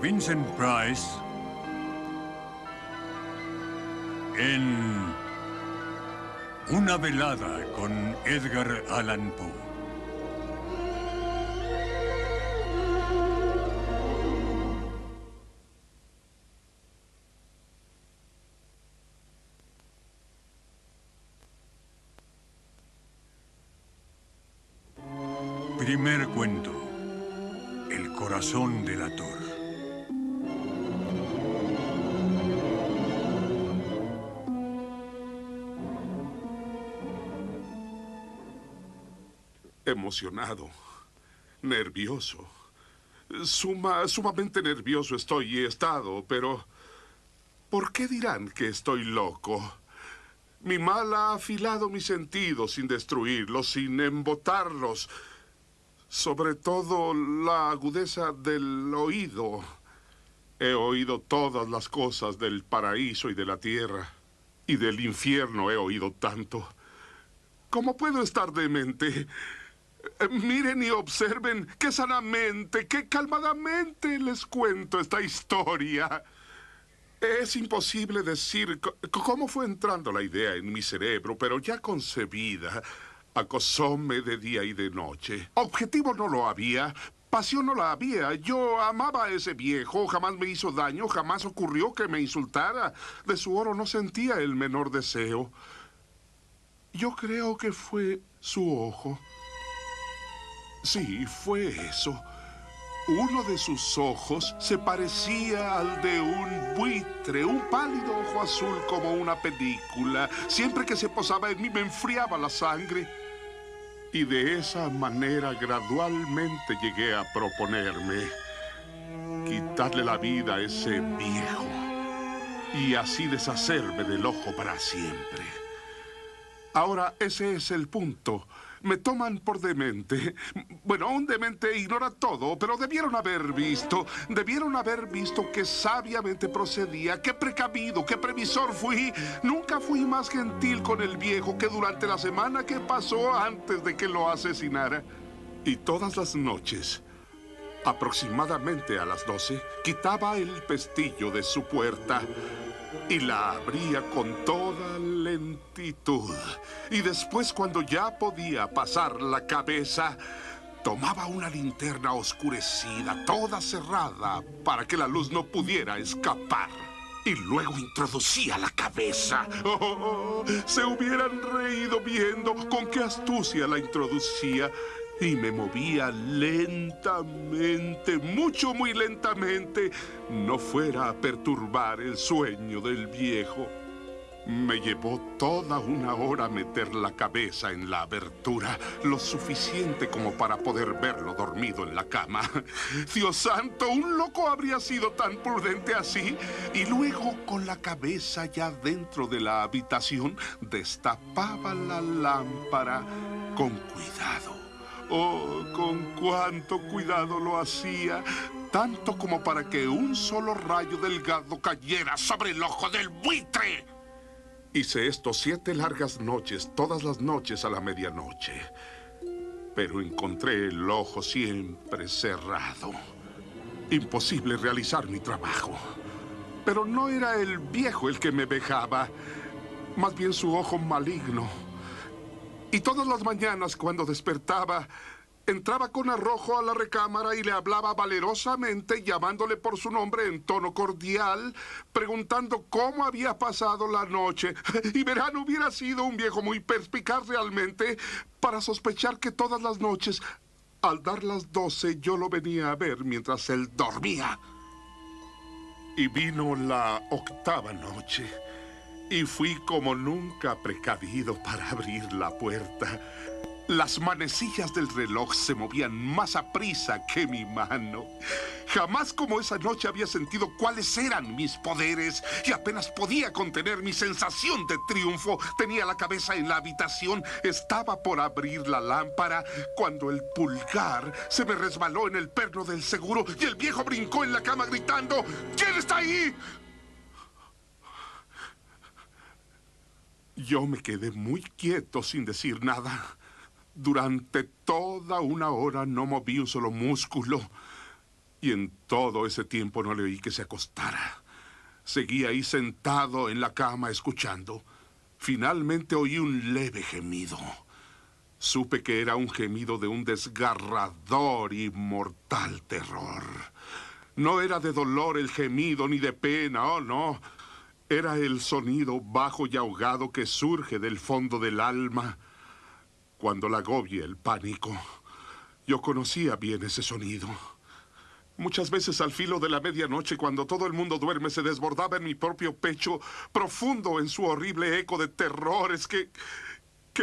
Vincent Price en Una velada con Edgar Allan Poe. Primer cuento. El corazón delator. Emocionado, nervioso. Sumamente nervioso estoy y he estado, pero ¿por qué dirán que estoy loco? Mi mal ha afilado mis sentidos sin destruirlos, sin embotarlos. Sobre todo la agudeza del oído. He oído todas las cosas del paraíso y de la tierra. Y del infierno he oído tanto. ¿Cómo puedo estar demente? Miren y observen qué sanamente, qué calmadamente les cuento esta historia. Es imposible decir cómo fue entrando la idea en mi cerebro, pero ya concebida, acosóme de día y de noche. Objetivo no lo había, pasión no la había. Yo amaba a ese viejo, jamás me hizo daño, jamás ocurrió que me insultara. De su oro no sentía el menor deseo. Yo creo que fue su ojo. Sí, fue eso. Uno de sus ojos se parecía al de un buitre, un pálido ojo azul como una película. Siempre que se posaba en mí me enfriaba la sangre. Y de esa manera gradualmente llegué a proponerme quitarle la vida a ese viejo y así deshacerme del ojo para siempre. Ahora, ese es el punto. Me toman por demente. Bueno, un demente ignora todo, pero debieron haber visto que sabiamente procedía, qué precavido, qué previsor fui. Nunca fui más gentil con el viejo que durante la semana que pasó antes de que lo asesinara. Y todas las noches, aproximadamente a las 12, quitaba el pestillo de su puerta y la abría con toda lentitud. Y después, cuando ya podía pasar la cabeza, tomaba una linterna oscurecida, toda cerrada, para que la luz no pudiera escapar. Y luego introducía la cabeza. ¡Oh! Se hubieran reído viendo con qué astucia la introducía. Y me movía lentamente, muy lentamente, no fuera a perturbar el sueño del viejo. Me llevó toda una hora meter la cabeza en la abertura, lo suficiente como para poder verlo dormido en la cama. Dios santo, un loco habría sido tan prudente así. Y luego, con la cabeza ya dentro de la habitación, destapaba la lámpara con cuidado. Oh, con cuánto cuidado lo hacía, tanto como para que un solo rayo delgado cayera sobre el ojo del buitre. Hice esto 7 largas noches, todas las noches a la medianoche. Pero encontré el ojo siempre cerrado. Imposible realizar mi trabajo. Pero no era el viejo el que me vejaba, más bien su ojo maligno. Y todas las mañanas, cuando despertaba, entraba con arrojo a la recámara y le hablaba valerosamente, llamándole por su nombre en tono cordial, preguntando cómo había pasado la noche. Y verán, hubiera sido un viejo muy perspicaz realmente para sospechar que todas las noches, al dar las 12, yo lo venía a ver mientras él dormía. Y vino la 8ª noche. Y fui como nunca precavido para abrir la puerta. Las manecillas del reloj se movían más aprisa que mi mano. Jamás como esa noche había sentido cuáles eran mis poderes y apenas podía contener mi sensación de triunfo. Tenía la cabeza en la habitación, estaba por abrir la lámpara cuando el pulgar se me resbaló en el perno del seguro y el viejo brincó en la cama gritando: ¿Quién está ahí? Yo me quedé muy quieto sin decir nada. Durante toda una hora no moví un solo músculo. Y en todo ese tiempo no le oí que se acostara. Seguí ahí sentado en la cama escuchando. Finalmente oí un leve gemido. Supe que era un gemido de un desgarrador y mortal terror. No era de dolor el gemido ni de pena, oh no. Era el sonido bajo y ahogado que surge del fondo del alma cuando la agobia el pánico. Yo conocía bien ese sonido. Muchas veces al filo de la medianoche, cuando todo el mundo duerme, se desbordaba en mi propio pecho, profundo en su horrible eco de terrores que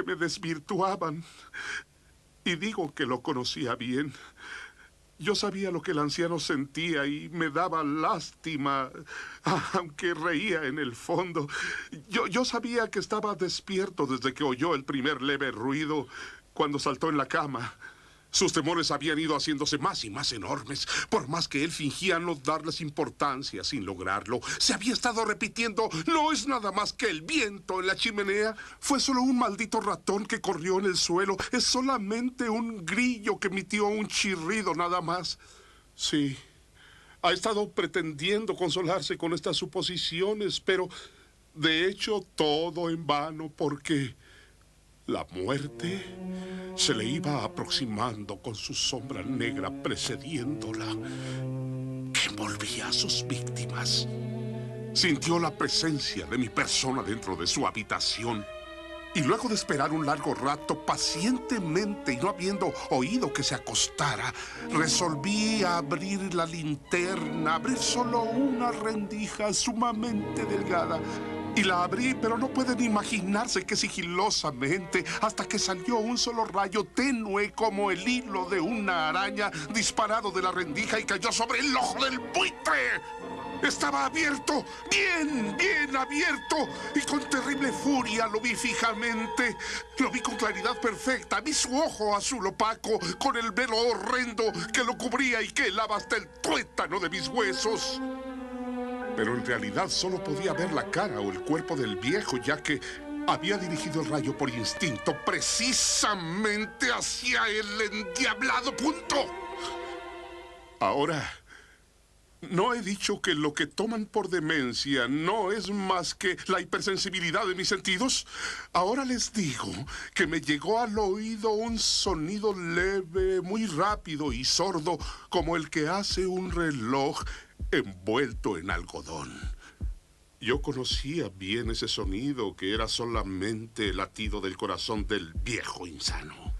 me desvirtuaban. Y digo que lo conocía bien. Yo sabía lo que el anciano sentía y me daba lástima, aunque reía en el fondo. Yo sabía que estaba despierto desde que oyó el primer leve ruido cuando saltó en la cama. Sus temores habían ido haciéndose más y más enormes, por más que él fingía no darles importancia sin lograrlo. Se había estado repitiendo: no es nada más que el viento en la chimenea. Fue solo un maldito ratón que corrió en el suelo. Es solamente un grillo que emitió un chirrido nada más. Sí, ha estado pretendiendo consolarse con estas suposiciones, pero de hecho todo en vano, porque la muerte se le iba aproximando con su sombra negra precediéndola, que envolvía a sus víctimas. Sintió la presencia de mi persona dentro de su habitación. Y luego de esperar un largo rato pacientemente y no habiendo oído que se acostara, resolví abrir la linterna, abrir solo una rendija sumamente delgada. Y la abrí, pero no pueden imaginarse qué sigilosamente, hasta que salió un solo rayo tenue como el hilo de una araña disparado de la rendija y cayó sobre el ojo del buitre. Estaba abierto, bien abierto, y con terrible furia lo vi fijamente. Lo vi con claridad perfecta, vi su ojo azul opaco, con el velo horrendo que lo cubría y que helaba hasta el tuétano de mis huesos. Pero en realidad solo podía ver la cara o el cuerpo del viejo, ya que había dirigido el rayo por instinto precisamente hacia el endiablado punto. Ahora, no he dicho que lo que toman por demencia no es más que la hipersensibilidad de mis sentidos. Ahora les digo que me llegó al oído un sonido leve, muy rápido y sordo, como el que hace un reloj envuelto en algodón. Yo conocía bien ese sonido, que era solamente el latido del corazón del viejo insano.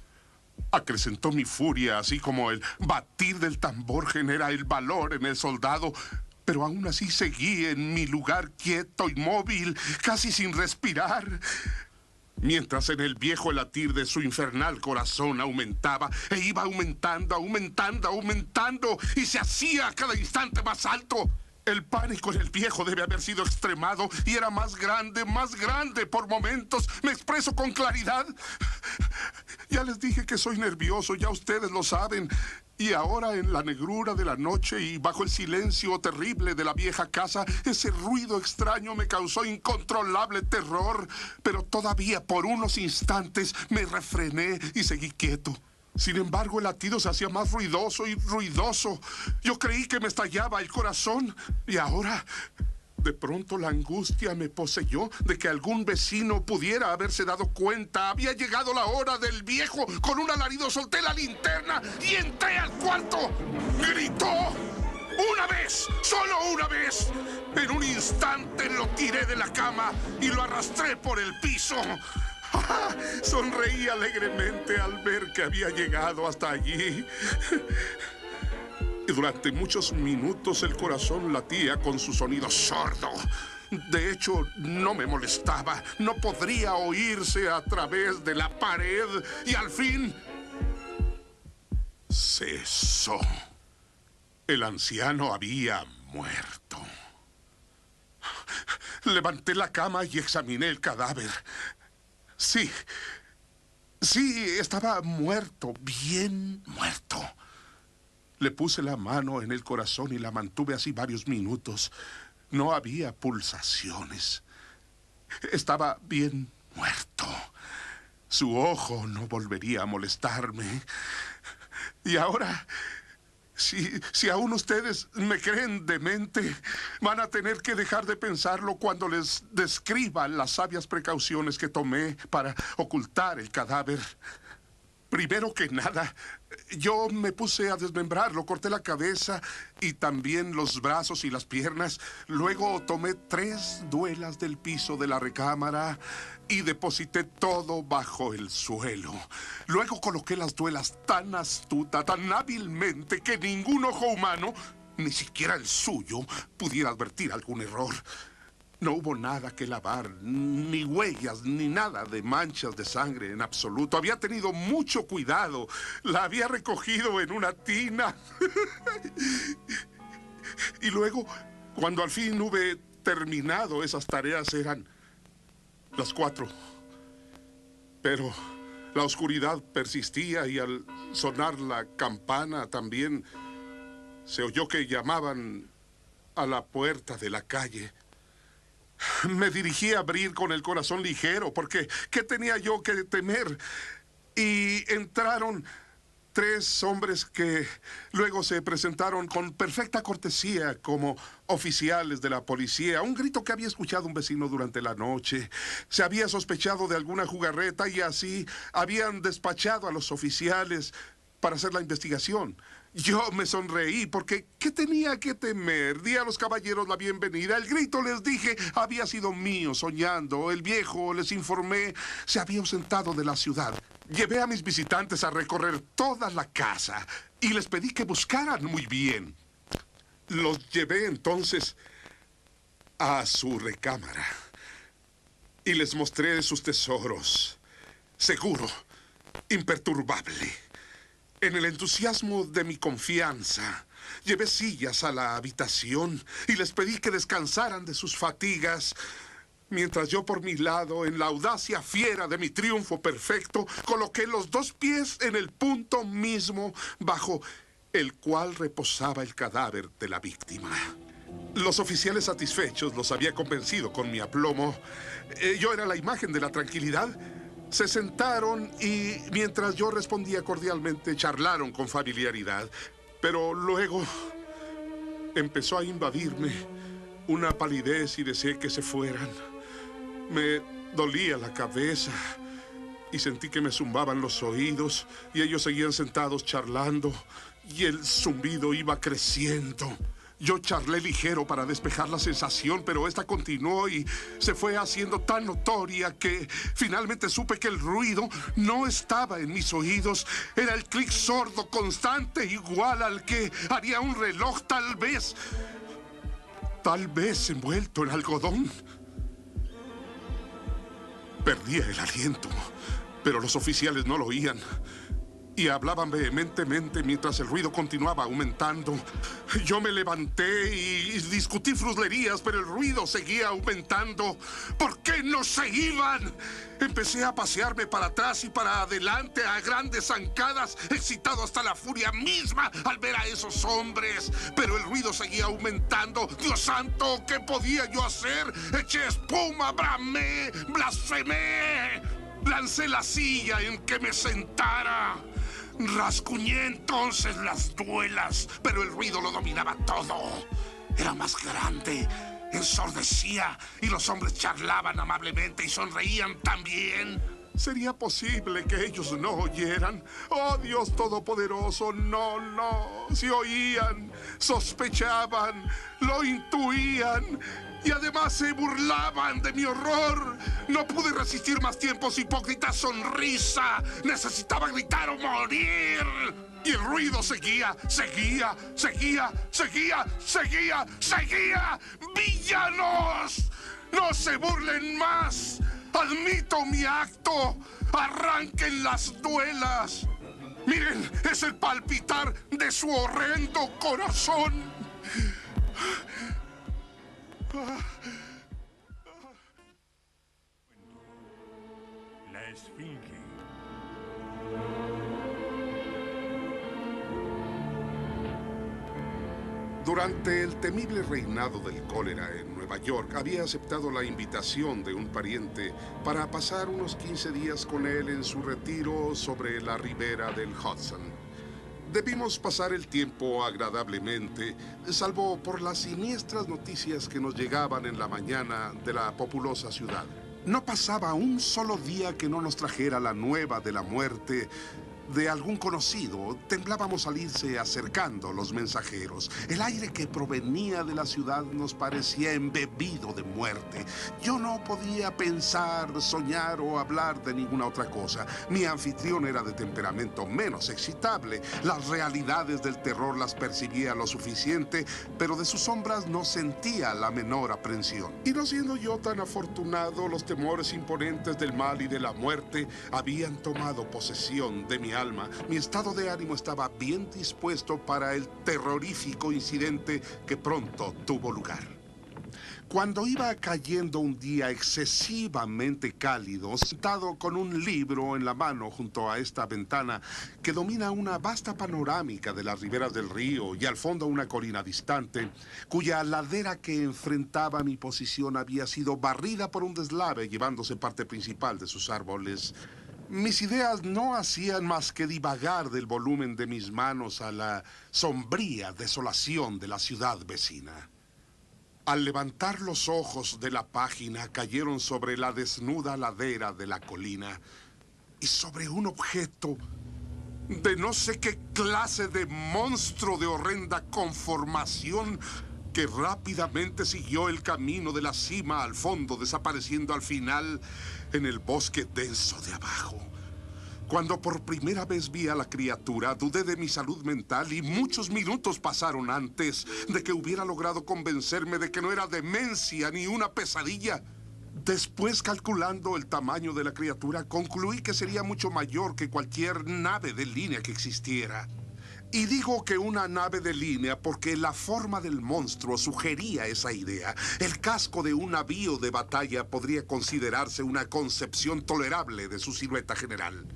Acrecentó mi furia, así como el batir del tambor genera el valor en el soldado. Pero aún así seguí en mi lugar quieto, inmóvil, casi sin respirar, mientras en el viejo el latir de su infernal corazón aumentaba, e iba aumentando, y se hacía a cada instante más alto. El pánico en el viejo debe haber sido extremado, y era más grande por momentos. ¿Me expreso con claridad? Ya les dije que soy nervioso, ya ustedes lo saben. Y ahora, en la negrura de la noche y bajo el silencio terrible de la vieja casa, ese ruido extraño me causó incontrolable terror. Pero todavía por unos instantes me refrené y seguí quieto. Sin embargo, el latido se hacía más ruidoso y ruidoso. Yo creí que me estallaba el corazón. Y ahora, de pronto, la angustia me poseyó de que algún vecino pudiera haberse dado cuenta. Había llegado la hora del viejo. Con un alarido solté la linterna y entré al cuarto. ¡Gritó! ¡Una vez! ¡Solo una vez! En un instante lo tiré de la cama y lo arrastré por el piso. Sonreí alegremente al ver que había llegado hasta allí. Y durante muchos minutos el corazón latía con su sonido sordo. De hecho, no me molestaba. No podría oírse a través de la pared. Y al fin cesó. El anciano había muerto. Levanté la cama y examiné el cadáver. Sí, estaba muerto, bien muerto. Le puse la mano en el corazón y la mantuve así varios minutos. No había pulsaciones. Estaba bien muerto. Su ojo no volvería a molestarme. Y ahora Si aún ustedes me creen demente, van a tener que dejar de pensarlo cuando les describa las sabias precauciones que tomé para ocultar el cadáver. Primero que nada, yo me puse a desmembrarlo, corté la cabeza y también los brazos y las piernas. Luego tomé 3 duelas del piso de la recámara y deposité todo bajo el suelo. Luego coloqué las duelas tan astuta, tan hábilmente, que ningún ojo humano, ni siquiera el suyo, pudiera advertir algún error. No hubo nada que lavar, ni huellas, ni nada de manchas de sangre en absoluto. Había tenido mucho cuidado. La había recogido en una tina. Y luego, cuando al fin hube terminado esas tareas, eran las 4. Pero la oscuridad persistía y al sonar la campana también se oyó que llamaban a la puerta de la calle. Me dirigí a abrir con el corazón ligero, porque ¿qué tenía yo que temer? Y entraron 3 hombres que luego se presentaron con perfecta cortesía como oficiales de la policía. Un grito que había escuchado un vecino durante la noche. Se había sospechado de alguna jugarreta y así habían despachado a los oficiales para hacer la investigación. Yo me sonreí porque ¿qué tenía que temer? Di a los caballeros la bienvenida. El grito, les dije, había sido mío soñando. El viejo, les informé, se había ausentado de la ciudad. Llevé a mis visitantes a recorrer toda la casa y les pedí que buscaran muy bien. Los llevé entonces a su recámara y les mostré sus tesoros. Seguro, imperturbable. En el entusiasmo de mi confianza, llevé sillas a la habitación y les pedí que descansaran de sus fatigas, mientras yo por mi lado, en la audacia fiera de mi triunfo perfecto, coloqué los 2 pies en el punto mismo bajo el cual reposaba el cadáver de la víctima. Los oficiales satisfechos los había convencido con mi aplomo. Yo era la imagen de la tranquilidad. Se sentaron y, mientras yo respondía cordialmente, charlaron con familiaridad. Pero luego empezó a invadirme una palidez y deseé que se fueran. Me dolía la cabeza y sentí que me zumbaban los oídos y ellos seguían sentados charlando y el zumbido iba creciendo. Yo charlé ligero para despejar la sensación, pero esta continuó y se fue haciendo tan notoria que finalmente supe que el ruido no estaba en mis oídos. Era el clic sordo constante, igual al que haría un reloj, tal vez envuelto en algodón. Perdía el aliento, pero los oficiales no lo oían. Y hablaban vehementemente mientras el ruido continuaba aumentando. Yo me levanté y discutí fruslerías, pero el ruido seguía aumentando. ¿Por qué no se iban? Empecé a pasearme para atrás y para adelante a grandes zancadas, excitado hasta la furia misma al ver a esos hombres. Pero el ruido seguía aumentando. ¡Dios santo! ¿Qué podía yo hacer? Eché espuma, bramé, blasfemé. Lancé la silla en que me sentara. Rascuñé entonces las duelas, pero el ruido lo dominaba todo. Era más grande, ensordecía, y los hombres charlaban amablemente y sonreían también. ¿Sería posible que ellos no oyeran? ¡Oh, Dios Todopoderoso! No. Si oían, sospechaban, lo intuían. Y además se burlaban de mi horror. No pude resistir más tiempo su hipócrita sonrisa. Necesitaba gritar o morir. Y el ruido seguía. ¡Villanos! ¡No se burlen más! ¡Admito mi acto! ¡Arranquen las duelas! ¡Miren! ¡Es el palpitar de su horrendo corazón! La Esfinge. Durante el temible reinado del cólera en Nueva York, había aceptado la invitación de un pariente para pasar unos 15 días con él en su retiro sobre la ribera del Hudson. Debimos pasar el tiempo agradablemente, salvo por las siniestras noticias que nos llegaban en la mañana de la populosa ciudad. No pasaba un solo día que no nos trajera la nueva de la muerte de algún conocido. Temblábamos al irse acercando los mensajeros. El aire que provenía de la ciudad nos parecía embebido de muerte. Yo no podía pensar, soñar o hablar de ninguna otra cosa. Mi anfitrión era de temperamento menos excitable. Las realidades del terror las percibía lo suficiente, pero de sus sombras no sentía la menor aprensión. Y no siendo yo tan afortunado, los temores imponentes del mal y de la muerte habían tomado posesión de mi alma. Mi estado de ánimo estaba bien dispuesto para el terrorífico incidente que pronto tuvo lugar. Cuando iba cayendo un día excesivamente cálido, sentado con un libro en la mano junto a esta ventana que domina una vasta panorámica de las riberas del río y al fondo una colina distante, cuya ladera que enfrentaba mi posición había sido barrida por un deslave llevándose parte principal de sus árboles, mis ideas no hacían más que divagar del volumen de mis manos a la sombría desolación de la ciudad vecina. Al levantar los ojos de la página, cayeron sobre la desnuda ladera de la colina y sobre un objeto de no sé qué clase de monstruo de horrenda conformación que rápidamente siguió el camino de la cima al fondo, desapareciendo al final en el bosque denso de abajo. Cuando por primera vez vi a la criatura, dudé de mi salud mental y muchos minutos pasaron antes de que hubiera logrado convencerme de que no era demencia ni una pesadilla. Después, calculando el tamaño de la criatura, concluí que sería mucho mayor que cualquier nave de línea que existiera. Y digo que una nave de línea porque la forma del monstruo sugería esa idea. El casco de un navío de batalla podría considerarse una concepción tolerable de su silueta general.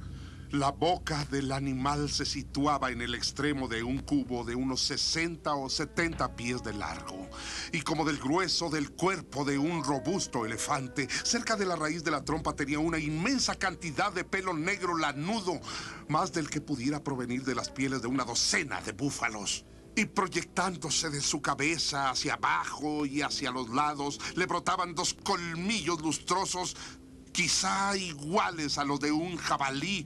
La boca del animal se situaba en el extremo de un cubo de unos 60 o 70 pies de largo, y como del grueso del cuerpo de un robusto elefante, cerca de la raíz de la trompa tenía una inmensa cantidad de pelo negro lanudo, más del que pudiera provenir de las pieles de una docena de búfalos. Y proyectándose de su cabeza hacia abajo y hacia los lados, le brotaban dos colmillos lustrosos, quizá iguales a los de un jabalí,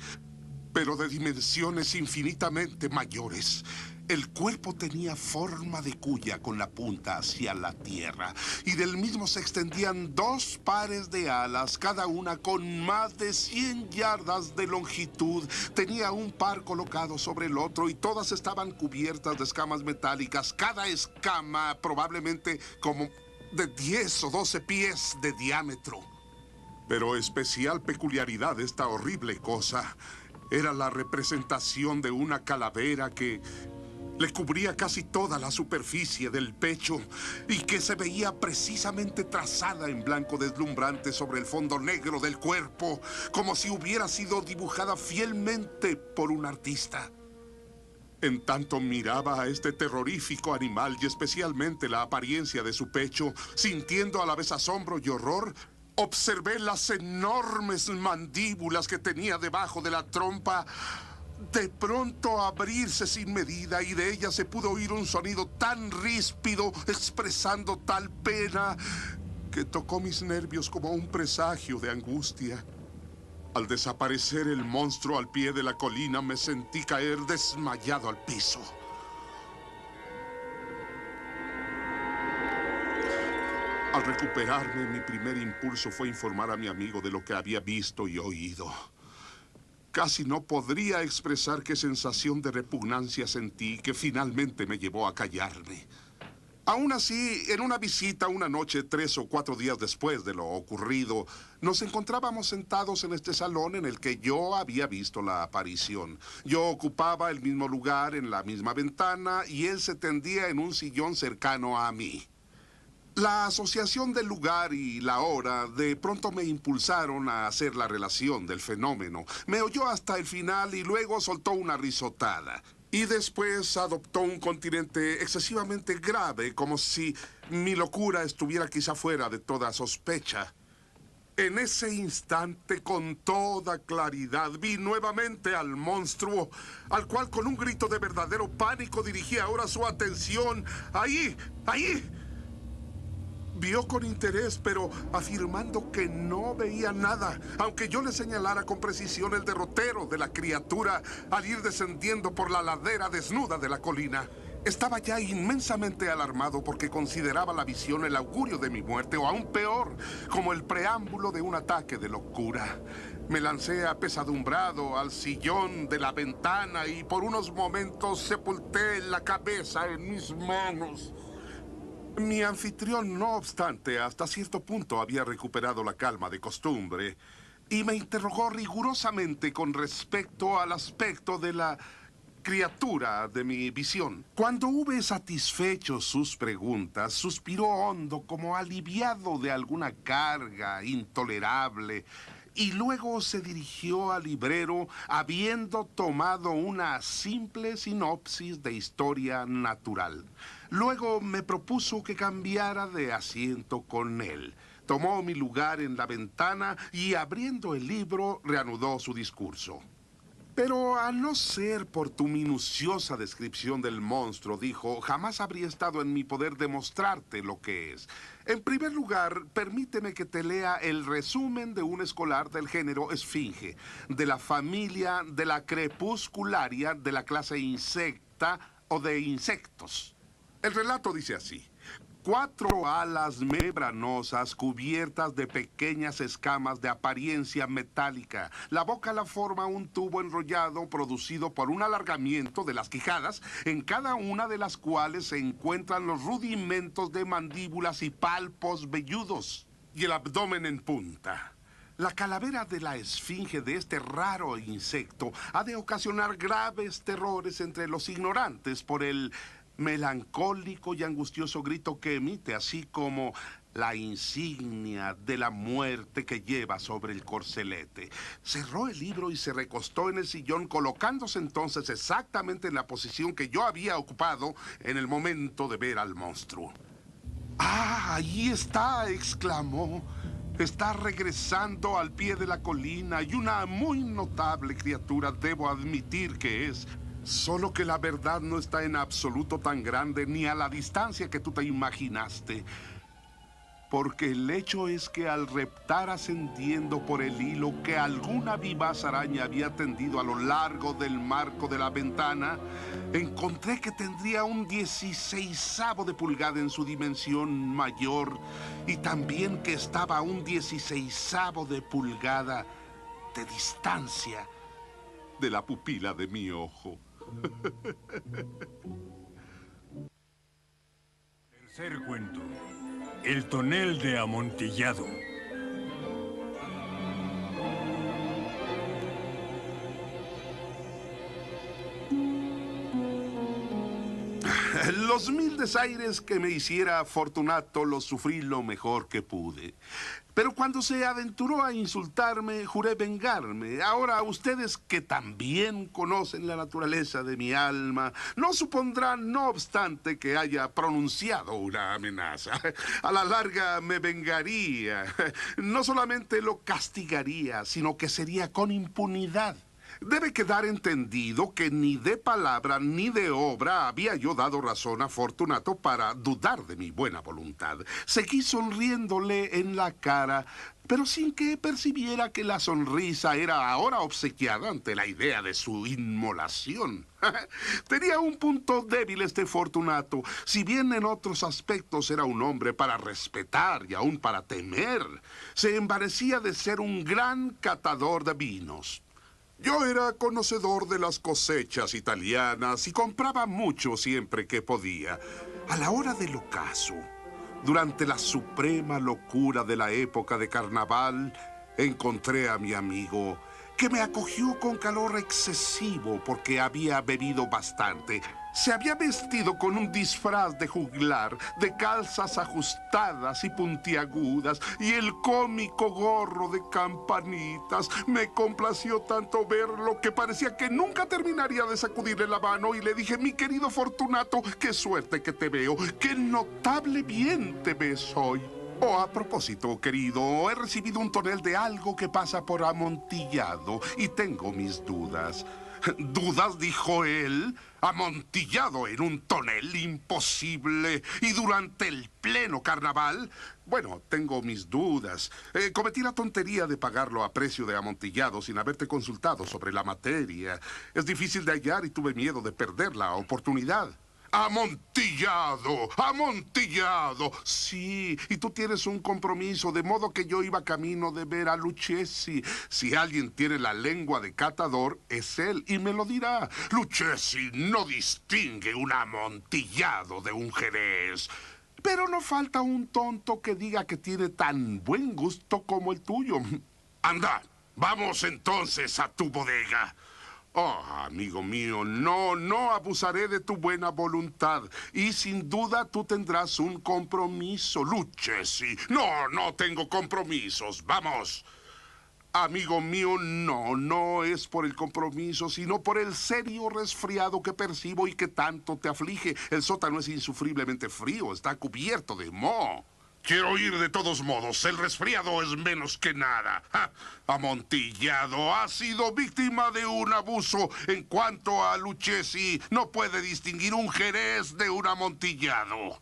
pero de dimensiones infinitamente mayores. El cuerpo tenía forma de cuya con la punta hacia la tierra, y del mismo se extendían dos pares de alas, cada una con más de 100 yardas de longitud. Tenía un par colocado sobre el otro y todas estaban cubiertas de escamas metálicas, cada escama probablemente como de 10 o 12 pies de diámetro. Pero especial peculiaridad de esta horrible cosa era la representación de una calavera que le cubría casi toda la superficie del pecho y que se veía precisamente trazada en blanco deslumbrante sobre el fondo negro del cuerpo, como si hubiera sido dibujada fielmente por un artista. En tanto miraba a este terrorífico animal y especialmente la apariencia de su pecho, sintiendo a la vez asombro y horror, observé las enormes mandíbulas que tenía debajo de la trompa de pronto abrirse sin medida, y de ellas se pudo oír un sonido tan ríspido, expresando tal pena, que tocó mis nervios como un presagio de angustia. Al desaparecer el monstruo al pie de la colina, me sentí caer desmayado al piso. Al recuperarme, mi primer impulso fue informar a mi amigo de lo que había visto y oído. Casi no podría expresar qué sensación de repugnancia sentí, que finalmente me llevó a callarme. Aún así, en una visita una noche, 3 o 4 días después de lo ocurrido, nos encontrábamos sentados en este salón en el que yo había visto la aparición. Yo ocupaba el mismo lugar en la misma ventana y él se tendía en un sillón cercano a mí. La asociación del lugar y la hora de pronto me impulsaron a hacer la relación del fenómeno. Me oyó hasta el final y luego soltó una risotada. Y después adoptó un continente excesivamente grave, como si mi locura estuviera quizá fuera de toda sospecha. En ese instante, con toda claridad, vi nuevamente al monstruo, al cual con un grito de verdadero pánico dirigí ahora su atención. ¡Ahí! ¡Ahí! Vio con interés, pero afirmando que no veía nada, aunque yo le señalara con precisión el derrotero de la criatura al ir descendiendo por la ladera desnuda de la colina. Estaba ya inmensamente alarmado porque consideraba la visión el augurio de mi muerte, o aún peor, como el preámbulo de un ataque de locura. Me lancé apesadumbrado al sillón de la ventana y por unos momentos sepulté la cabeza en mis manos. Mi anfitrión, no obstante, hasta cierto punto había recuperado la calma de costumbre y me interrogó rigurosamente con respecto al aspecto de la criatura de mi visión. Cuando hube satisfecho sus preguntas, suspiró hondo como aliviado de alguna carga intolerable y luego se dirigió al librero habiendo tomado una simple sinopsis de historia natural. Luego me propuso que cambiara de asiento con él. Tomó mi lugar en la ventana y abriendo el libro reanudó su discurso. Pero a no ser por tu minuciosa descripción del monstruo, dijo, jamás habría estado en mi poder demostrarte lo que es. En primer lugar, permíteme que te lea el resumen de un escolar del género esfinge, de la familia de la crepuscularia de la clase insecta o de insectos. El relato dice así. 4 alas membranosas cubiertas de pequeñas escamas de apariencia metálica. La boca la forma un tubo enrollado producido por un alargamiento de las quijadas, en cada una de las cuales se encuentran los rudimentos de mandíbulas y palpos velludos. Y el abdomen en punta. La calavera de la esfinge de este raro insecto ha de ocasionar graves terrores entre los ignorantes por el melancólico y angustioso grito que emite, así como la insignia de la muerte que lleva sobre el corcelete. Cerró el libro y se recostó en el sillón, colocándose entonces exactamente en la posición que yo había ocupado en el momento de ver al monstruo. ¡Ah, ahí está!, exclamó. Está regresando al pie de la colina y una muy notable criatura, debo admitir que es. Solo que la verdad no está en absoluto tan grande ni a la distancia que tú te imaginaste. Porque el hecho es que al reptar ascendiendo por el hilo que alguna vivaz araña había tendido a lo largo del marco de la ventana, encontré que tendría un 16avo de pulgada en su dimensión mayor y también que estaba a un 16avo de pulgada de distancia de la pupila de mi ojo. Tercer cuento. El tonel de Amontillado. Los 1000 desaires que me hiciera Fortunato los sufrí lo mejor que pude. Pero cuando se aventuró a insultarme, juré vengarme. Ahora, ustedes que también conocen la naturaleza de mi alma, no supondrán, no obstante, que haya pronunciado una amenaza. A la larga me vengaría. No solamente lo castigaría, sino que sería con impunidad. Debe quedar entendido que ni de palabra ni de obra había yo dado razón a Fortunato para dudar de mi buena voluntad. Seguí sonriéndole en la cara, pero sin que percibiera que la sonrisa era ahora obsequiada ante la idea de su inmolación. Tenía un punto débil este Fortunato. Si bien en otros aspectos era un hombre para respetar y aún para temer, se envanecía de ser un gran catador de vinos. Yo era conocedor de las cosechas italianas y compraba mucho siempre que podía. A la hora del ocaso, durante la suprema locura de la época de carnaval, encontré a mi amigo, que me acogió con calor excesivo porque había bebido bastante. Se había vestido con un disfraz de juglar, de calzas ajustadas y puntiagudas, y el cómico gorro de campanitas. Me complació tanto verlo que parecía que nunca terminaría de sacudirle la mano, y le dije, mi querido Fortunato, qué suerte que te veo, qué notable bien te ves hoy. Oh, a propósito, querido, he recibido un tonel de algo que pasa por Amontillado y tengo mis dudas. ¿Dudas? Dijo él. ¿Amontillado en un tonel? Imposible. ¿Y durante el pleno carnaval? Bueno, tengo mis dudas. Cometí la tontería de pagarlo a precio de amontillado sin haberte consultado sobre la materia. Es difícil de hallar y tuve miedo de perder la oportunidad. ¡Amontillado! ¡Amontillado! Sí, y tú tienes un compromiso, de modo que yo iba camino de ver a Lucchesi. Si alguien tiene la lengua de catador, es él, y me lo dirá. Lucchesi no distingue un amontillado de un jerez. Pero no falta un tonto que diga que tiene tan buen gusto como el tuyo. Anda, vamos entonces a tu bodega. Oh, amigo mío, no abusaré de tu buena voluntad. Y sin duda tú tendrás un compromiso. Lucchesi. No tengo compromisos. Vamos. Amigo mío, no es por el compromiso, sino por el serio resfriado que percibo y que tanto te aflige. El sótano es insufriblemente frío, está cubierto de moho. Quiero ir de todos modos. El resfriado es menos que nada. ¡Ja! Amontillado ha sido víctima de un abuso. En cuanto a Lucchesi, no puede distinguir un jerez de un amontillado.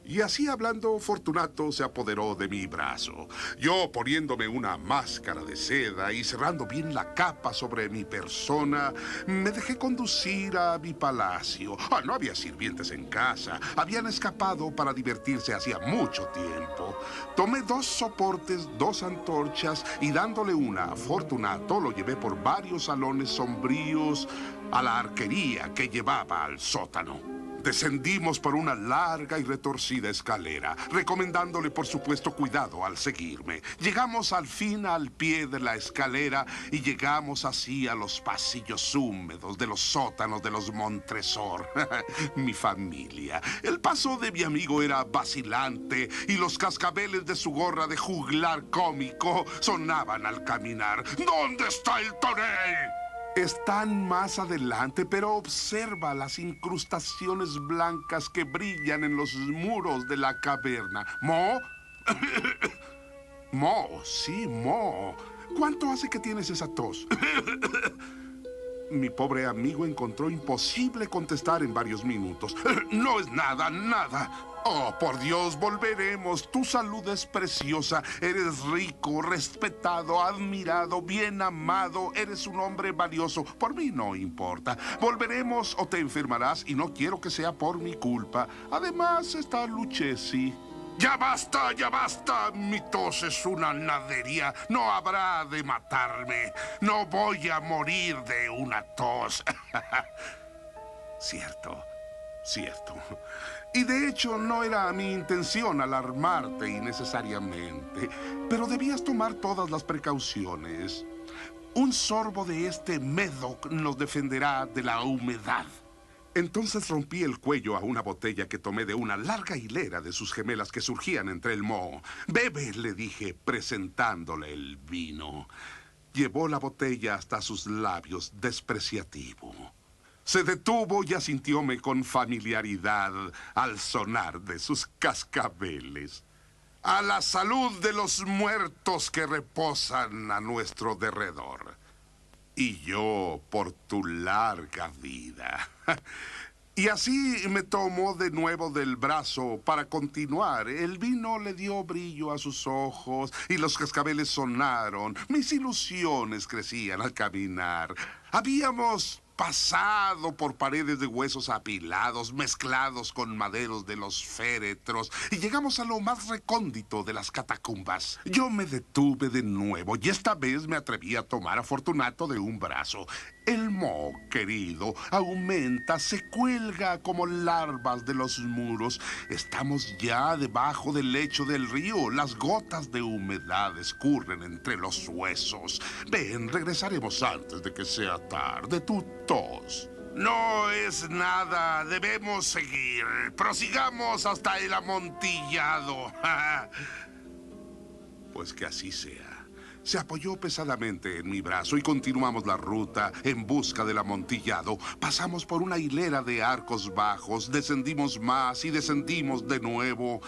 Y así hablando, Fortunato se apoderó de mi brazo. Yo, poniéndome una máscara de seda y cerrando bien la capa sobre mi persona, me dejé conducir a mi palacio. No había sirvientes en casa. Habían escapado para divertirse hacía mucho tiempo. Tomé 2 soportes, 2 antorchas y dándole una a Fortunato, lo llevé por varios salones sombríos a la arquería que llevaba al sótano. Descendimos por una larga y retorcida escalera, recomendándole, por supuesto, cuidado al seguirme. Llegamos al fin al pie de la escalera y llegamos así a los pasillos húmedos de los sótanos de los Montresor. Mi familia. El paso de mi amigo era vacilante y los cascabeles de su gorra de juglar cómico sonaban al caminar. ¿Dónde está el tonel? Están más adelante, pero observa las incrustaciones blancas que brillan en los muros de la caverna. ¿Mo? Mo, sí, Mo. ¿Cuánto hace que tienes esa tos? Mi pobre amigo encontró imposible contestar en varios minutos. No es nada, nada. Oh, por Dios, volveremos. Tu salud es preciosa. Eres rico, respetado, admirado, bien amado. Eres un hombre valioso. Por mí no importa. Volveremos o te enfermarás y no quiero que sea por mi culpa. Además está Lucchesi. ¡Ya basta, ya basta! Mi tos es una nadería. No habrá de matarme. No voy a morir de una tos. Cierto, cierto. Y de hecho no era mi intención alarmarte innecesariamente, pero debías tomar todas las precauciones. Un sorbo de este Medoc nos defenderá de la humedad. Entonces rompí el cuello a una botella que tomé de una larga hilera de sus gemelas que surgían entre el moho. Bebe, le dije, presentándole el vino. Llevó la botella hasta sus labios, despreciativo. Se detuvo y asintióme con familiaridad al sonar de sus cascabeles. A la salud de los muertos que reposan a nuestro derredor. Y yo por tu larga vida. Y así me tomó de nuevo del brazo para continuar. El vino le dio brillo a sus ojos y los cascabeles sonaron. Mis ilusiones crecían al caminar. Habíamos pasado por paredes de huesos apilados, mezclados con maderos de los féretros, y llegamos a lo más recóndito de las catacumbas. Yo me detuve de nuevo, y esta vez me atreví a tomar a Fortunato de un brazo. El moho, querido, aumenta, se cuelga como larvas de los muros. Estamos ya debajo del lecho del río. Las gotas de humedad escurren entre los huesos. Ven, regresaremos antes de que sea tarde. Tu tos. No es nada. Debemos seguir. Prosigamos hasta el amontillado. Pues que así sea. Se apoyó pesadamente en mi brazo y continuamos la ruta en busca del amontillado. Pasamos por una hilera de arcos bajos, descendimos más y descendimos de nuevo.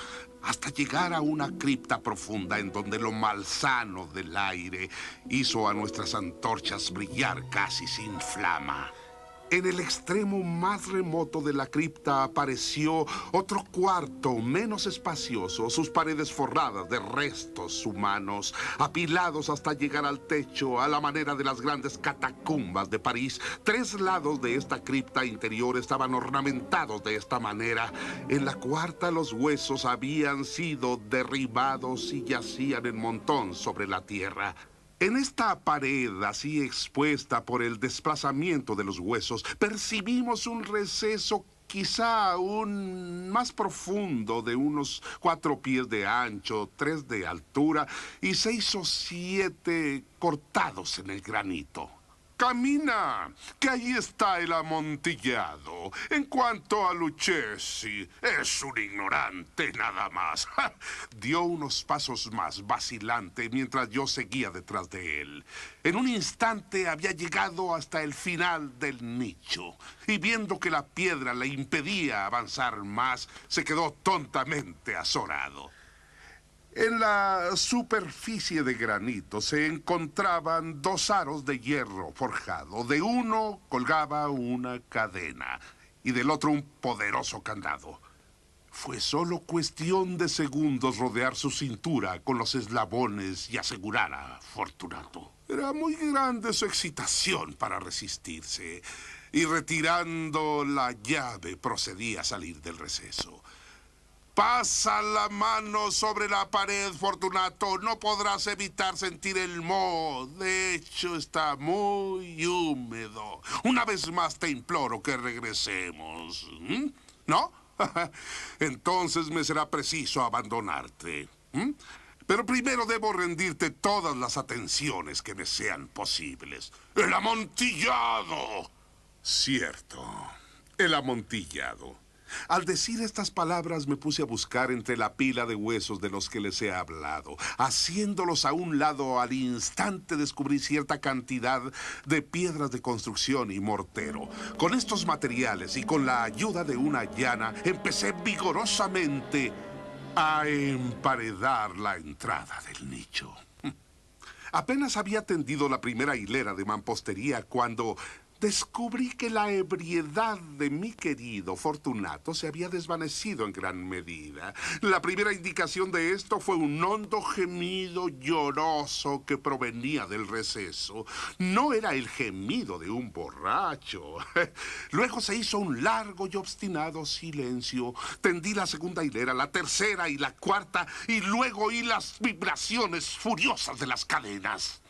hasta llegar a una cripta profunda en donde lo malsano del aire hizo a nuestras antorchas brillar casi sin flama. En el extremo más remoto de la cripta apareció otro cuarto menos espacioso, sus paredes forradas de restos humanos, apilados hasta llegar al techo a la manera de las grandes catacumbas de París. 3 lados de esta cripta interior estaban ornamentados de esta manera. En la cuarta los huesos habían sido derribados y yacían en montón sobre la tierra. En esta pared, así expuesta por el desplazamiento de los huesos, percibimos un receso quizá aún más profundo de unos 4 pies de ancho, 3 de altura y 6 o 7 cortados en el granito. Camina, que ahí está el amontillado. En cuanto a Lucchesi, es un ignorante nada más. Dio unos pasos más, vacilante, mientras yo seguía detrás de él. En un instante había llegado hasta el final del nicho, y viendo que la piedra le impedía avanzar más, se quedó tontamente azorado. En la superficie de granito se encontraban 2 aros de hierro forjado. De uno colgaba una cadena y del otro un poderoso candado. Fue solo cuestión de segundos rodear su cintura con los eslabones y asegurar a Fortunato. Era muy grande su excitación para resistirse, y retirando la llave procedí a salir del receso. Pasa la mano sobre la pared, Fortunato. No podrás evitar sentir el moho. De hecho, está muy húmedo. Una vez más te imploro que regresemos. ¿No? Entonces me será preciso abandonarte. Pero primero debo rendirte todas las atenciones que me sean posibles. ¡El amontillado! Cierto, el amontillado. Al decir estas palabras me puse a buscar entre la pila de huesos de los que les he hablado. Haciéndolos a un lado, al instante descubrí cierta cantidad de piedras de construcción y mortero. Con estos materiales y con la ayuda de una llana, empecé vigorosamente a emparedar la entrada del nicho. Apenas había tendido la primera hilera de mampostería cuando descubrí que la ebriedad de mi querido Fortunato se había desvanecido en gran medida. La primera indicación de esto fue un hondo gemido lloroso que provenía del receso. No era el gemido de un borracho. Luego se hizo un largo y obstinado silencio. Tendí la segunda hilera, la tercera y la cuarta, y luego oí las vibraciones furiosas de las cadenas.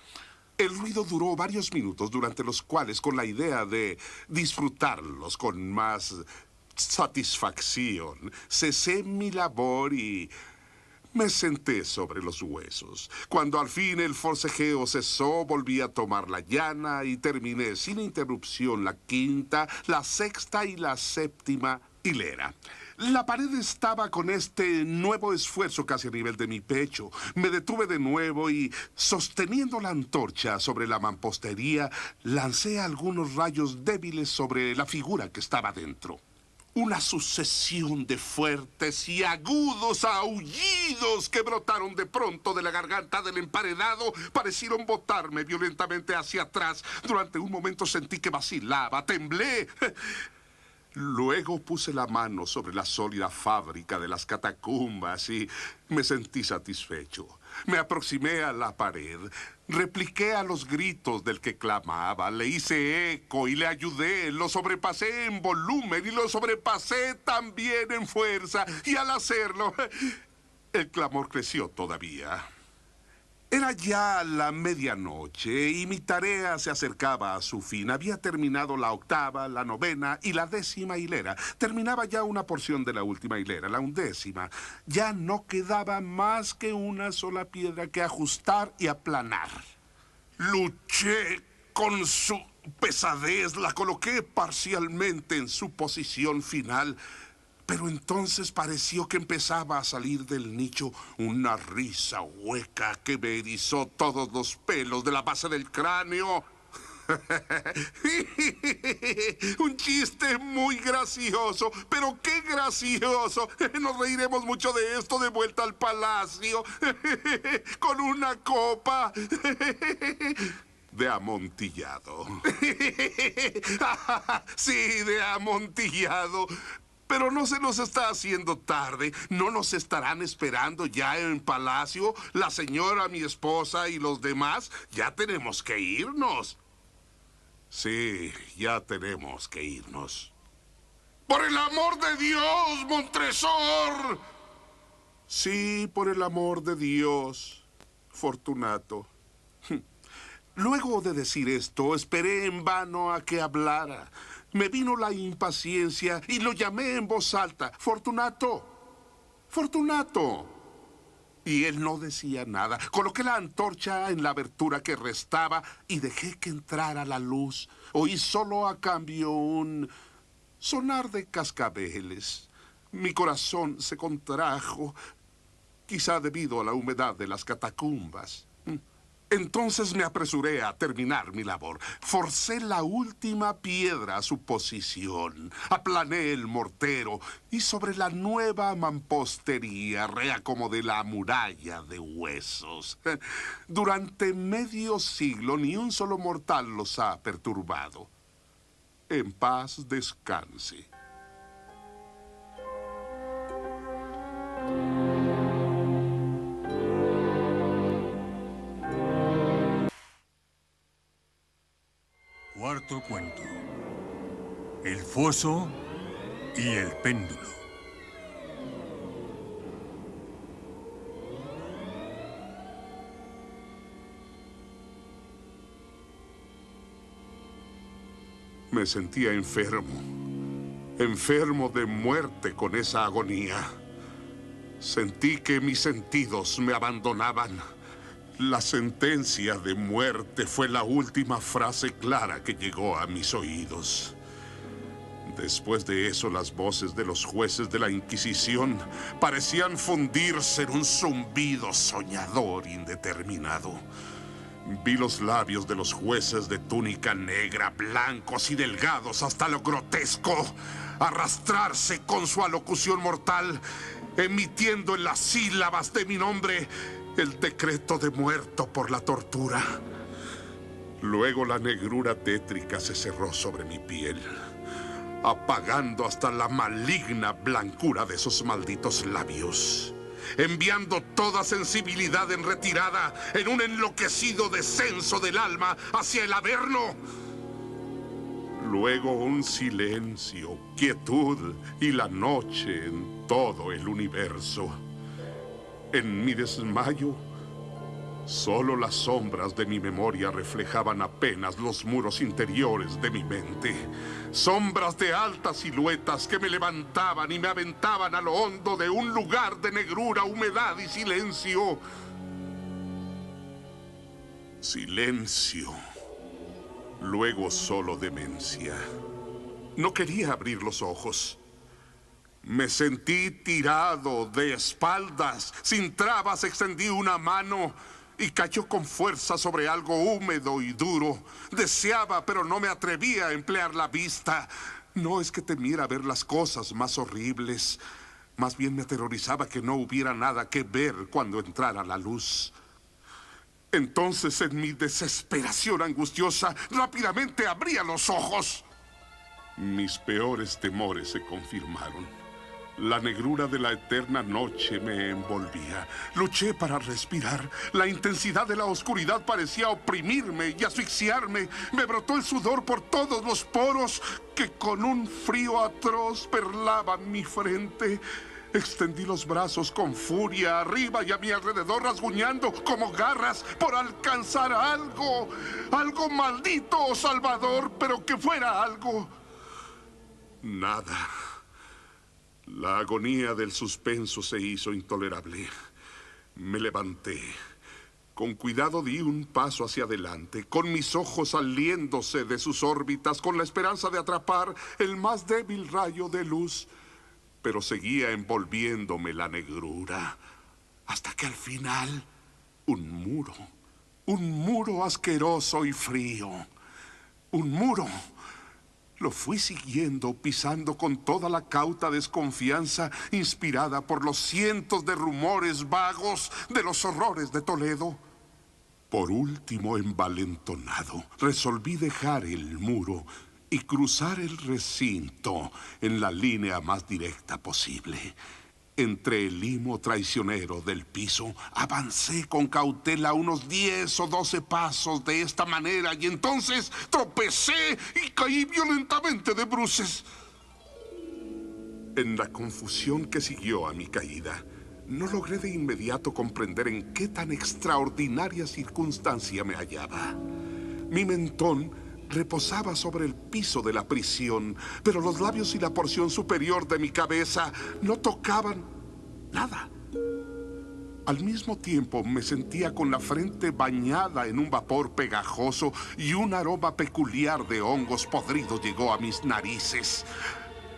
El ruido duró varios minutos, durante los cuales, con la idea de disfrutarlos con más satisfacción, cesé mi labor y me senté sobre los huesos. Cuando al fin el forcejeo cesó, volví a tomar la llana y terminé sin interrupción la quinta, la sexta y la séptima hilera. La pared estaba con este nuevo esfuerzo casi a nivel de mi pecho. Me detuve de nuevo y, sosteniendo la antorcha sobre la mampostería, lancé algunos rayos débiles sobre la figura que estaba dentro. Una sucesión de fuertes y agudos aullidos que brotaron de pronto de la garganta del emparedado parecieron botarme violentamente hacia atrás. Durante un momento sentí que vacilaba, temblé. Luego puse la mano sobre la sólida fábrica de las catacumbas y me sentí satisfecho. Me aproximé a la pared, repliqué a los gritos del que clamaba, le hice eco y le ayudé, lo sobrepasé en volumen y lo sobrepasé también en fuerza. Y al hacerlo, el clamor creció todavía. Era ya la medianoche y mi tarea se acercaba a su fin. Había terminado la octava, la novena y la 10ª hilera. Terminaba ya una porción de la última hilera, la 11ª. Ya no quedaba más que una sola piedra que ajustar y aplanar. Luché con su pesadez, la coloqué parcialmente en su posición final. Pero entonces pareció que empezaba a salir del nicho una risa hueca que me erizó todos los pelos de la base del cráneo. Un chiste muy gracioso, pero qué gracioso. Nos reiremos mucho de esto de vuelta al palacio, con una copa de amontillado. Sí, de amontillado. Pero no se nos está haciendo tarde. ¿No nos estarán esperando ya en palacio? La señora, mi esposa y los demás. Ya tenemos que irnos. Sí, ya tenemos que irnos. ¡Por el amor de Dios, Montresor! Sí, por el amor de Dios, Fortunato. Luego de decir esto, esperé en vano a que hablara. Me vino la impaciencia y lo llamé en voz alta. ¡Fortunato! ¡Fortunato! Y él no decía nada. Coloqué la antorcha en la abertura que restaba y dejé que entrara la luz. Oí solo a cambio un sonar de cascabeles. Mi corazón se contrajo, quizá debido a la humedad de las catacumbas. Entonces me apresuré a terminar mi labor. Forcé la última piedra a su posición. Aplané el mortero y sobre la nueva mampostería reacomodé la muralla de huesos. Durante medio siglo ni un solo mortal los ha perturbado. En paz descanse. Cuarto cuento. El foso y el péndulo. Me sentía enfermo. Enfermo de muerte con esa agonía. Sentí que mis sentidos me abandonaban. La sentencia de muerte fue la última frase clara que llegó a mis oídos. Después de eso, las voces de los jueces de la Inquisición parecían fundirse en un zumbido soñador indeterminado. Vi los labios de los jueces de túnica negra, blancos y delgados hasta lo grotesco, arrastrarse con su alocución mortal, emitiendo en las sílabas de mi nombre el decreto de muerto por la tortura. Luego la negrura tétrica se cerró sobre mi piel, apagando hasta la maligna blancura de esos malditos labios, enviando toda sensibilidad en retirada en un enloquecido descenso del alma hacia el Averno. Luego un silencio, quietud y la noche en todo el universo. En mi desmayo, solo las sombras de mi memoria reflejaban apenas los muros interiores de mi mente. Sombras de altas siluetas que me levantaban y me aventaban a lo hondo de un lugar de negrura, humedad y silencio. Silencio. Luego solo demencia. No quería abrir los ojos. Me sentí tirado de espaldas. Sin trabas extendí una mano y cayó con fuerza sobre algo húmedo y duro. Deseaba, pero no me atrevía a emplear la vista. No es que temiera ver las cosas más horribles. Más bien me aterrorizaba que no hubiera nada que ver cuando entrara la luz. Entonces, en mi desesperación angustiosa, rápidamente abría los ojos. Mis peores temores se confirmaron. La negrura de la eterna noche me envolvía. Luché para respirar. La intensidad de la oscuridad parecía oprimirme y asfixiarme. Me brotó el sudor por todos los poros que con un frío atroz perlaban mi frente. Extendí los brazos con furia arriba y a mi alrededor, rasguñando como garras por alcanzar algo. Algo maldito o salvador, pero que fuera algo. Nada. La agonía del suspenso se hizo intolerable. Me levanté. Con cuidado di un paso hacia adelante, con mis ojos saliéndose de sus órbitas, con la esperanza de atrapar el más débil rayo de luz. Pero seguía envolviéndome la negrura, hasta que al final, un muro asqueroso y frío. Un muro. Lo fui siguiendo, pisando con toda la cauta desconfianza inspirada por los cientos de rumores vagos de los horrores de Toledo. Por último, envalentonado, resolví dejar el muro y cruzar el recinto en la línea más directa posible. Entre el limo traicionero del piso, avancé con cautela unos 10 o 12 pasos de esta manera y entonces tropecé y caí violentamente de bruces. En la confusión que siguió a mi caída, no logré de inmediato comprender en qué tan extraordinaria circunstancia me hallaba. Mi mentón reposaba sobre el piso de la prisión, pero los labios y la porción superior de mi cabeza no tocaban nada. Al mismo tiempo me sentía con la frente bañada en un vapor pegajoso y un aroma peculiar de hongos podridos llegó a mis narices.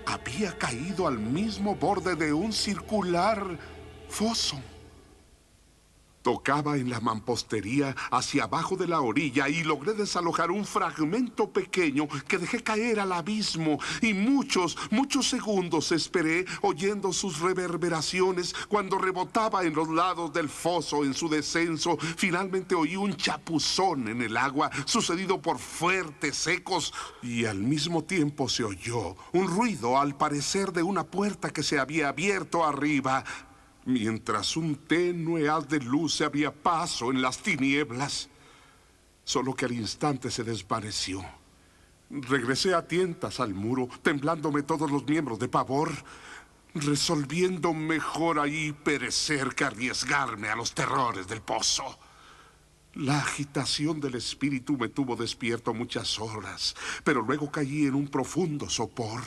Había caído al mismo borde de un circular foso. Tocaba en la mampostería hacia abajo de la orilla y logré desalojar un fragmento pequeño que dejé caer al abismo y muchos segundos esperé oyendo sus reverberaciones cuando rebotaba en los lados del foso en su descenso. Finalmente oí un chapuzón en el agua sucedido por fuertes ecos y al mismo tiempo se oyó un ruido al parecer de una puerta que se había abierto arriba, mientras un tenue haz de luz se abría paso en las tinieblas, solo que al instante se desvaneció. Regresé a tientas al muro, temblándome todos los miembros de pavor, resolviendo mejor ahí perecer que arriesgarme a los terrores del pozo. La agitación del espíritu me tuvo despierto muchas horas, pero luego caí en un profundo sopor.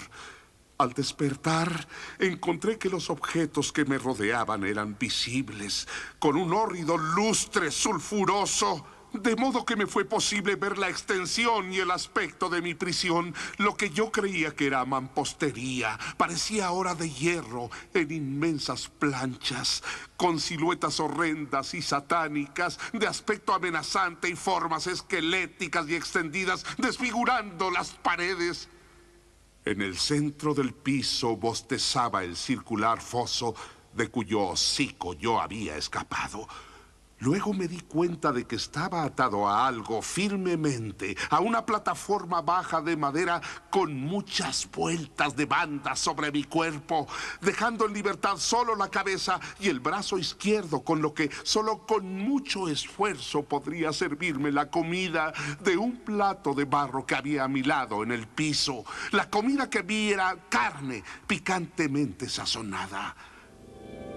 Al despertar, encontré que los objetos que me rodeaban eran visibles, con un hórrido lustre sulfuroso, de modo que me fue posible ver la extensión y el aspecto de mi prisión. Lo que yo creía que era mampostería parecía ahora de hierro en inmensas planchas, con siluetas horrendas y satánicas, de aspecto amenazante y formas esqueléticas y extendidas, desfigurando las paredes. En el centro del piso bostezaba el circular foso de cuyo hocico yo había escapado. Luego me di cuenta de que estaba atado a algo firmemente, a una plataforma baja de madera con muchas vueltas de banda sobre mi cuerpo, dejando en libertad solo la cabeza y el brazo izquierdo, con lo que solo con mucho esfuerzo podría servirme la comida de un plato de barro que había a mi lado en el piso. La comida que vi era carne picantemente sazonada.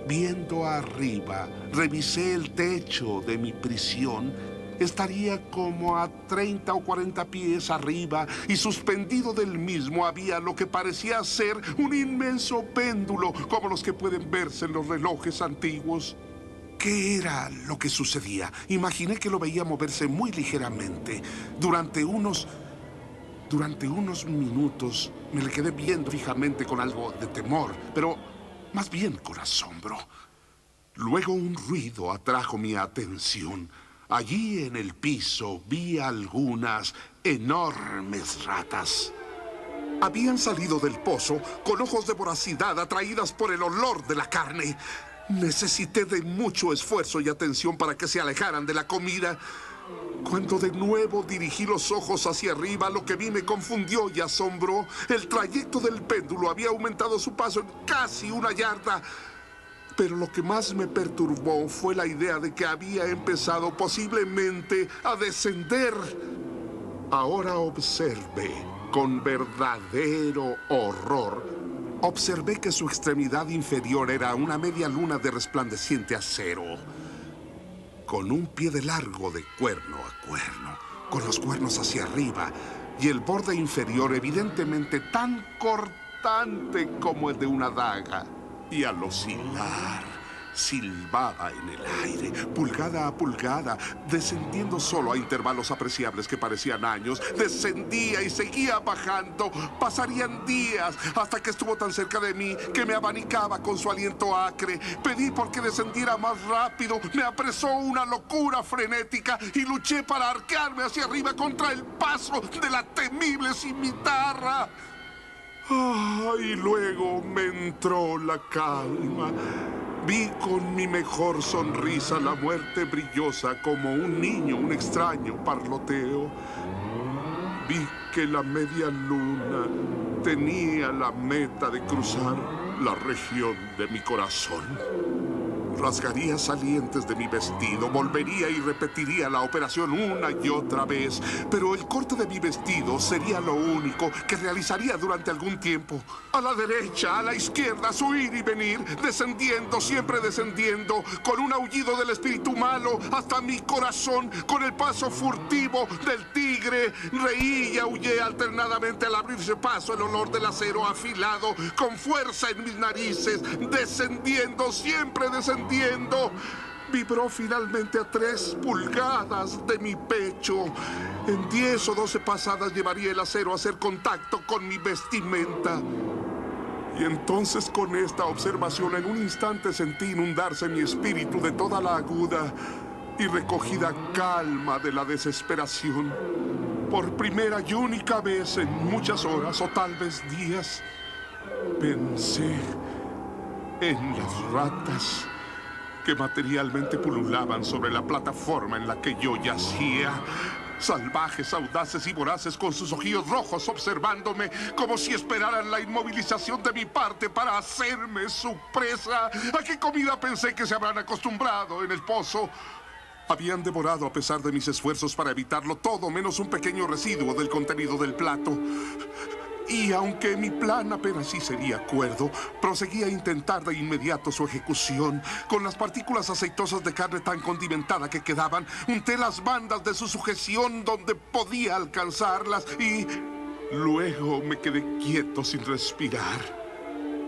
Viendo arriba, revisé el techo de mi prisión. Estaría como a 30 o 40 pies arriba y suspendido del mismo había lo que parecía ser un inmenso péndulo, como los que pueden verse en los relojes antiguos. ¿Qué era lo que sucedía? Imaginé que lo veía moverse muy ligeramente. Durante unos minutos me le quedé viendo fijamente con algo de temor, pero más bien con asombro. Luego un ruido atrajo mi atención. Allí en el piso vi algunas enormes ratas. Habían salido del pozo con ojos de voracidad atraídas por el olor de la carne. Necesité de mucho esfuerzo y atención para que se alejaran de la comida. Cuando de nuevo dirigí los ojos hacia arriba, lo que vi me confundió y asombró. El trayecto del péndulo había aumentado su paso en casi 1 yarda. Pero lo que más me perturbó fue la idea de que había empezado posiblemente a descender. Ahora observé, con verdadero horror, observé que su extremidad inferior era una media luna de resplandeciente acero, con un pie de largo de cuerno a cuerno, con los cuernos hacia arriba y el borde inferior evidentemente tan cortante como el de una daga. Y al oscilar, silbaba en el aire, pulgada a pulgada, descendiendo solo a intervalos apreciables que parecían años. Descendía y seguía bajando. Pasarían días hasta que estuvo tan cerca de mí que me abanicaba con su aliento acre. Pedí porque descendiera más rápido. Me apresó una locura frenética y luché para arquearme hacia arriba contra el paso de la temible cimitarra. Y luego me entró la calma. Vi con mi mejor sonrisa la muerte brillosa como un niño, un extraño parloteo. Vi que la media luna tenía la meta de cruzar la región de mi corazón. Rasgaría salientes de mi vestido, volvería y repetiría la operación una y otra vez, pero el corte de mi vestido sería lo único que realizaría durante algún tiempo. A la derecha, a la izquierda, su ir y venir, descendiendo, siempre descendiendo, con un aullido del espíritu malo hasta mi corazón, con el paso furtivo del tigre. Reí y aullé alternadamente al abrirse paso el olor del acero afilado, con fuerza en mis narices, descendiendo, siempre descendiendo. Vibró finalmente a 3 pulgadas de mi pecho. En 10 o 12 pasadas llevaría el acero a hacer contacto con mi vestimenta. Y entonces, con esta observación, en un instante sentí inundarse mi espíritu de toda la aguda y recogida calma de la desesperación. Por primera y única vez en muchas horas, o tal vez días, pensé en las ratas que materialmente pululaban sobre la plataforma en la que yo yacía. Salvajes, audaces y voraces, con sus ojillos rojos observándome como si esperaran la inmovilización de mi parte para hacerme su presa. ¿A qué comida pensé que se habrán acostumbrado en el pozo? Habían devorado, a pesar de mis esfuerzos para evitarlo, todo menos un pequeño residuo del contenido del plato. Y aunque mi plan apenas sí sería cuerdo, proseguía a intentar de inmediato su ejecución. Con las partículas aceitosas de carne tan condimentada que quedaban, unté las bandas de su sujeción donde podía alcanzarlas y luego me quedé quieto sin respirar.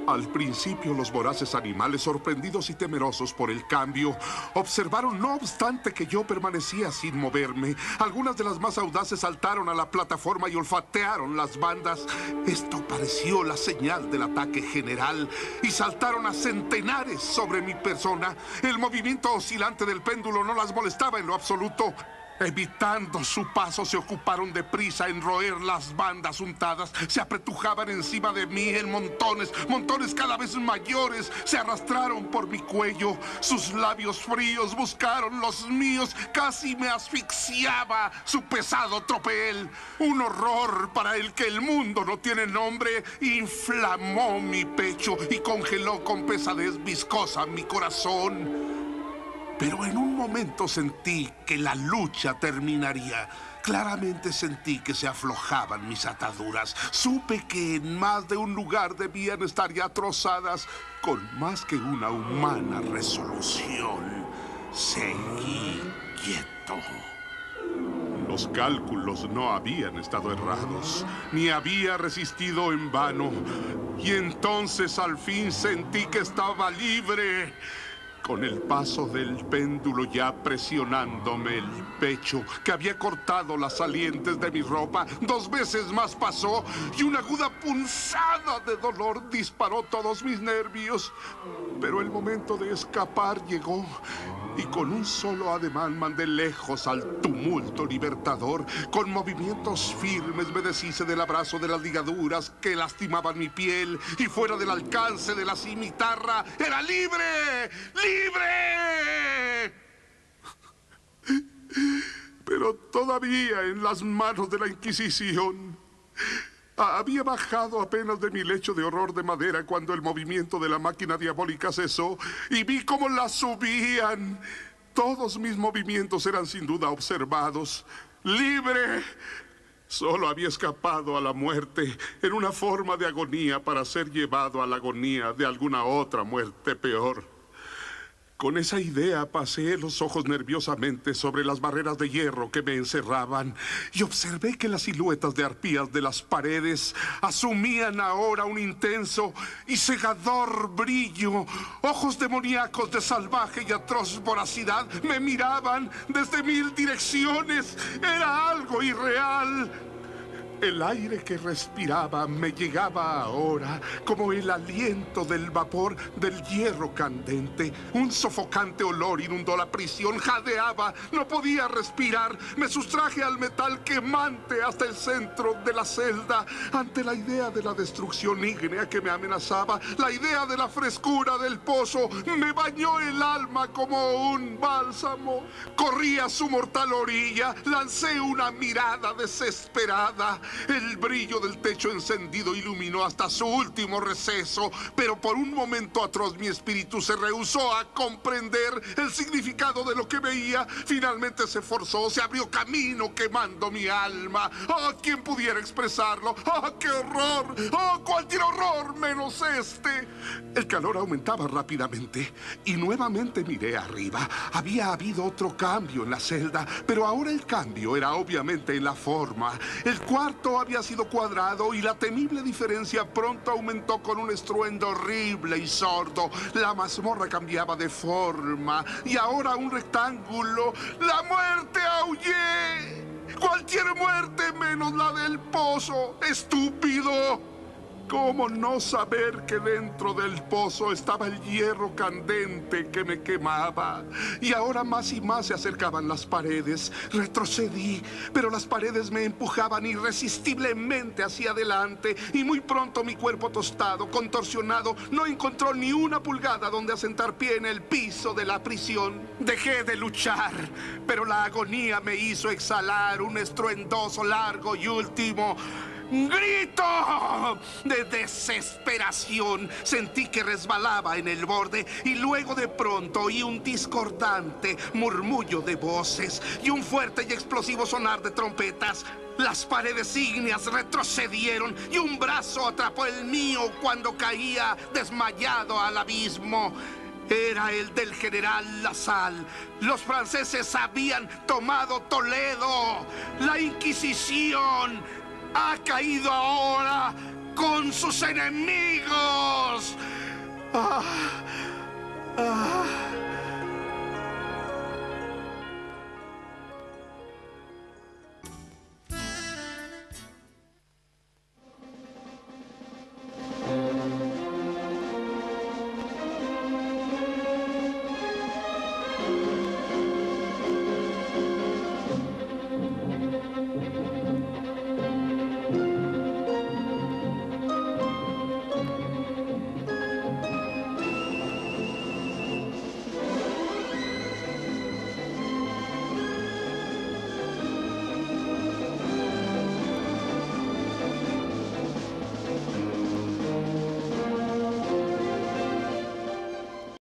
Al principio, los voraces animales, sorprendidos y temerosos por el cambio, observaron, no obstante, que yo permanecía sin moverme. Algunas de las más audaces saltaron a la plataforma y olfatearon las bandas. Esto pareció la señal del ataque general, y saltaron a centenares sobre mi persona. El movimiento oscilante del péndulo no las molestaba en lo absoluto. Evitando su paso, se ocuparon deprisa en roer las bandas untadas. Se apretujaban encima de mí en montones, montones cada vez mayores. Se arrastraron por mi cuello. Sus labios fríos buscaron los míos. Casi me asfixiaba su pesado tropel. Un horror para el que el mundo no tiene nombre inflamó mi pecho y congeló con pesadez viscosa mi corazón. Pero en un momento sentí que la lucha terminaría. Claramente sentí que se aflojaban mis ataduras. Supe que en más de un lugar debían estar ya trozadas. Con más que una humana resolución, seguí quieto. Los cálculos no habían estado errados, ni había resistido en vano. Y entonces al fin sentí que estaba libre. Con el paso del péndulo ya presionándome el pecho, que había cortado las salientes de mi ropa, 2 veces más pasó y una aguda punzada de dolor disparó todos mis nervios. Pero el momento de escapar llegó y con un solo ademán mandé lejos al tumulto libertador. Con movimientos firmes me deshice del abrazo de las ligaduras que lastimaban mi piel y fuera del alcance de la cimitarra era libre. ¡Libre! Pero todavía en las manos de la Inquisición. Había bajado apenas de mi lecho de horror de madera cuando el movimiento de la máquina diabólica cesó y vi cómo la subían. Todos mis movimientos eran sin duda observados. ¡Libre! Solo había escapado a la muerte en una forma de agonía para ser llevado a la agonía de alguna otra muerte peor. Con esa idea pasé los ojos nerviosamente sobre las barreras de hierro que me encerraban y observé que las siluetas de arpías de las paredes asumían ahora un intenso y cegador brillo. Ojos demoníacos de salvaje y atroz voracidad me miraban desde 1000 direcciones. Era algo irreal. El aire que respiraba me llegaba ahora como el aliento del vapor del hierro candente. Un sofocante olor inundó la prisión, jadeaba, no podía respirar. Me sustraje al metal quemante hasta el centro de la celda. Ante la idea de la destrucción ígnea que me amenazaba, la idea de la frescura del pozo, me bañó el alma como un bálsamo. Corrí a su mortal orilla, lancé una mirada desesperada. El brillo del techo encendido iluminó hasta su último receso, pero por un momento atroz mi espíritu se rehusó a comprender el significado de lo que veía. Finalmente se forzó, se abrió camino quemando mi alma. ¡Oh, quién pudiera expresarlo! ¡Oh, qué horror! ¡Oh, cualquier horror menos este! El calor aumentaba rápidamente y nuevamente miré arriba. Había habido otro cambio en la celda, pero ahora el cambio era obviamente en la forma. El cuarto había sido cuadrado y la temible diferencia pronto aumentó con un estruendo horrible y sordo. La mazmorra cambiaba de forma y ahora un rectángulo. ¡La muerte aullé! ¡Cualquier muerte menos la del pozo! ¡Estúpido! ¿Cómo no saber que dentro del pozo estaba el hierro candente que me quemaba? Y ahora más y más se acercaban las paredes. Retrocedí, pero las paredes me empujaban irresistiblemente hacia adelante y muy pronto mi cuerpo tostado, contorsionado, no encontró ni una pulgada donde asentar pie en el piso de la prisión. Dejé de luchar, pero la agonía me hizo exhalar un estruendoso, largo y último ¡grito de desesperación! Sentí que resbalaba en el borde y luego de pronto oí un discordante murmullo de voces y un fuerte y explosivo sonar de trompetas. Las paredes ígneas retrocedieron y un brazo atrapó el mío cuando caía desmayado al abismo. Era el del general Lasalle. Los franceses habían tomado Toledo. La Inquisición ha caído ahora con sus enemigos.